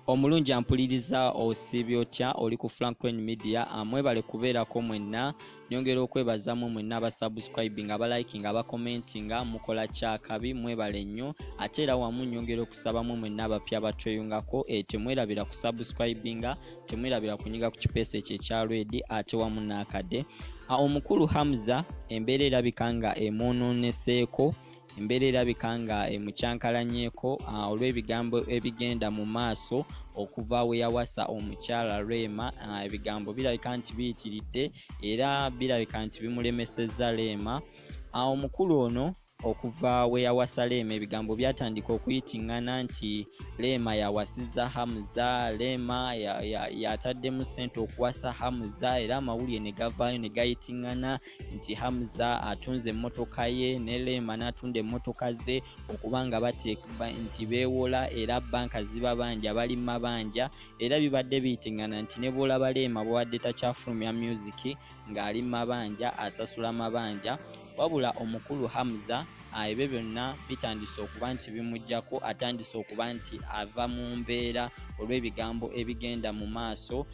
Omulungi ampuliriza osibye otya oli ku Franklin Media mwebale kubeerako mwenna nyongera okwebazamu mwenna abasubscribing abaliking abakomentinga mukola kyakabi mwebale nnyo ate era wamu nyongera okusabamu mwenna abapya abatweyungako temwerabira ku subscribinga temwerabira kunyiga ku kipeesa ekyo ekya red ate wamu n'akade omukulu Hamza embeera erabika nga emwononeseeko embeera erabika nga emucyankalanyeko olw'ebigambo ebigenda mu maaso okuva we yawasa omukyala Rema ebigambo birabika nti biyitiridde era birabika nti bimulemesezza Rema omukulu ono okuva we yawasa Rema ebigambo byatandika okuyitingana nti Rema yawasiza Hamza Rema yataddemu ssente okuwasa Hamza era amawulire ne gavaayo ne gayitingana nti Hamza atunze emmotoka ye ne Rema n'atunda emmotoka ze okubanga bateeka nti beewola era banka ziba banja bali mabanja era bibadde biyitingana nti ne bw'olaba Rema bwadde takyafulumya music ng'ali mabanja asasula mabanja wabula omukulu Hamza ebyo byonna bitandise okuba nti bimujjako atandise okuba nti ava mu mbeera olw'ebigambo ebigenda mu maaso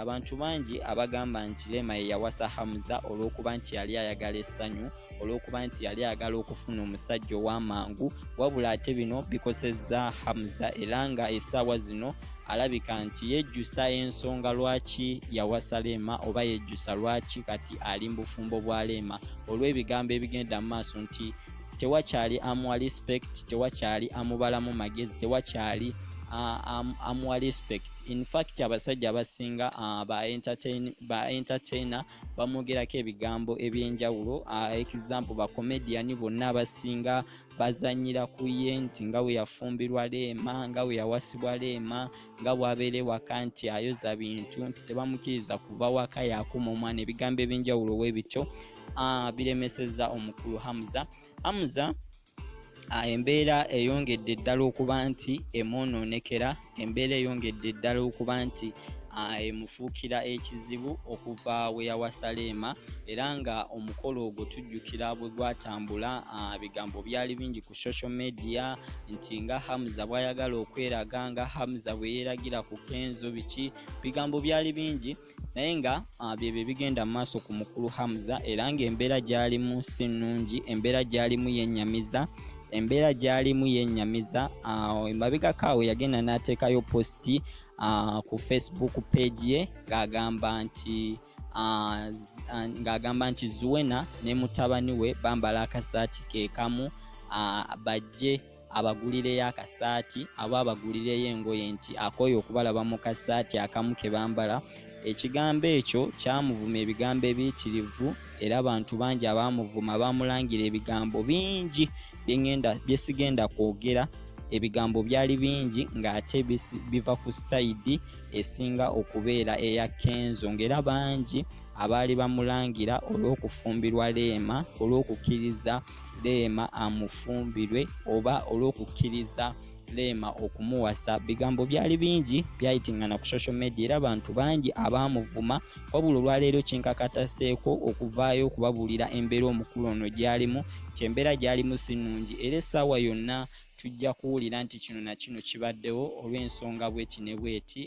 abantu bangi abagamba nti Rema yawasa Hamza olw'okuba nti yali ayagala essanyu olw'okuba nti yali ayagala okufuna omusajja ow'amangu wabula ate bino bikosezza Hamza era nga essaawa zino alabika nti yejjusa ensonga lwaki yawasa Rema oba yejjusa lwaki kati ali mu bufumbo bwa Rema olw'ebigambo ebigenda mu maaso nti tewakyali amuwa respect tewakyali amubalamu magezi tewakyali amuwa respect. In fact abasajja abasinga ba entertainer bamwogerako ebigambo ebyenjawulo example ba comedian bonna abasinga bazanyira ku ye nti nga we yafumbirwa Rema nga we yawasibwa Rema nga bw'abeere waka nti ayoza bintu nti tebamukiriza kuva waka yakuma omwana ebigambo ebyenjawulo webityo biremesezza omukulu Hamza embeera eyongedde ddala okuba nti emwonoonekera embeera eyongedde ddala okuba nti emufuukira ekizibu okuva we yawasa Rema era nga omukolo ogwo tujjukira bwe gwatambula bigambo byali bingi ku social media nti nga Hamza bw'ayagala okweraga nga Hamza bwe yeeragira ku kenzo biki bigambo byali bingi naye nga byebyo bigenda mu maaso ku mukulu Hamza era ng'embeera gyalimu si nnungi embeera gyalimu yennyamiza emabegako yagenda n'ateekayo posti ku Facebook page ye ng'agamba nti Zuwena ne mutabani we bambala akasaati ke kamu bajje abagulireyo akasaati aba abagulireyo engoye nti akoye okubalaba mu kasaati akamu ke bambala ekigambo ekyo kyamuvuma ebigambo ebiyitirivu era abantu bangi abamuvuma bamulangira ebigambo bingi byesigenda kwogera ebigambo byali bingi ng'ate biva ku sayidi esinga okubeera eya Kenzo ng'era bangi abaali bamulangira olw'okufumbirwa Rema olw'okukkiriza Rema amufumbirwe oba olw'okukkiriza Rema okumuwasa bigambo byali bingi byayitingana ku social media era abantu bangi abamuvuma wabula olwaleero kinkakataseeko okuvaayo okubabuulira embeera omukulu ono gyalimu kyembeera gyalimu si nnungi era essaawa yonna tujja kuwulira nti kino na kino kibaddewo olw'ensonga bweti ne bweti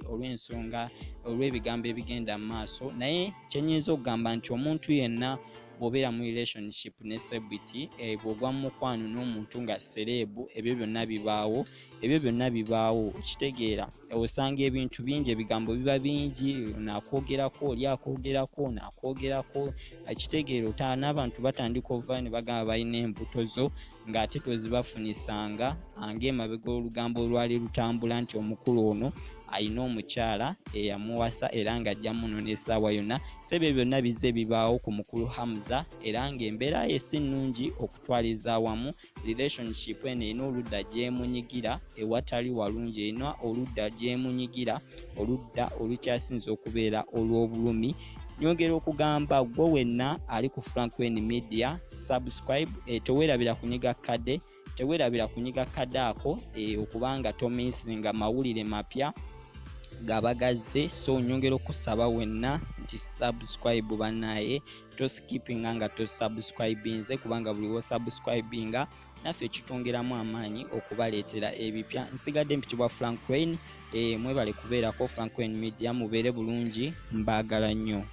olw'ebigambo ebigenda mu maaso naye kyenyinza okugamba nti omuntu yenna bw'obeera mu relationship ne celebrity bw'ogwa mu mukwano n'omuntu nga serebu ebyo byonna bibaawo okitegeera osanga ebintu bingi ebigambo biba bingi nakwogerako oli akwogerako nakwogerako ekitegeera n'abantu batandika ova ne bagamba balina embuto zo ng'ate tozibafunisanga ng'emabega olugambo olwali lutambula nti omukulu ono ayina omukyala eyamuwasa era ng'ajja muno n'essaawa yonna sebyo byonna bizze bibaawo ku mukulu Hamza era ng'embeera ye si nnungi okutwaliza awamu relationship eno erina oludda gyemunyigira ewatali walungi erina oludda gyemunyigira oludda olukyasinza okubeera olw'obulumi nyongera okugamba gwe wenna ali ku Franklin Media subscribe teweerabira kunyiga kade teweerabira kunyiga kade ako okubanga tomisinga mawulire mapya gabagaze. So nyongera okusaba wenna nti subscribe banaye toskipinga nga tosubscribinze kubanga buli wo subscribinga naffe kitongeramu amaanyi okubaleetera ebipya. Nsigadde mpitibwa Frank Wayne mwebale kubeerako Frank Wayne Media mubeere bulungi mbaagala nnyo.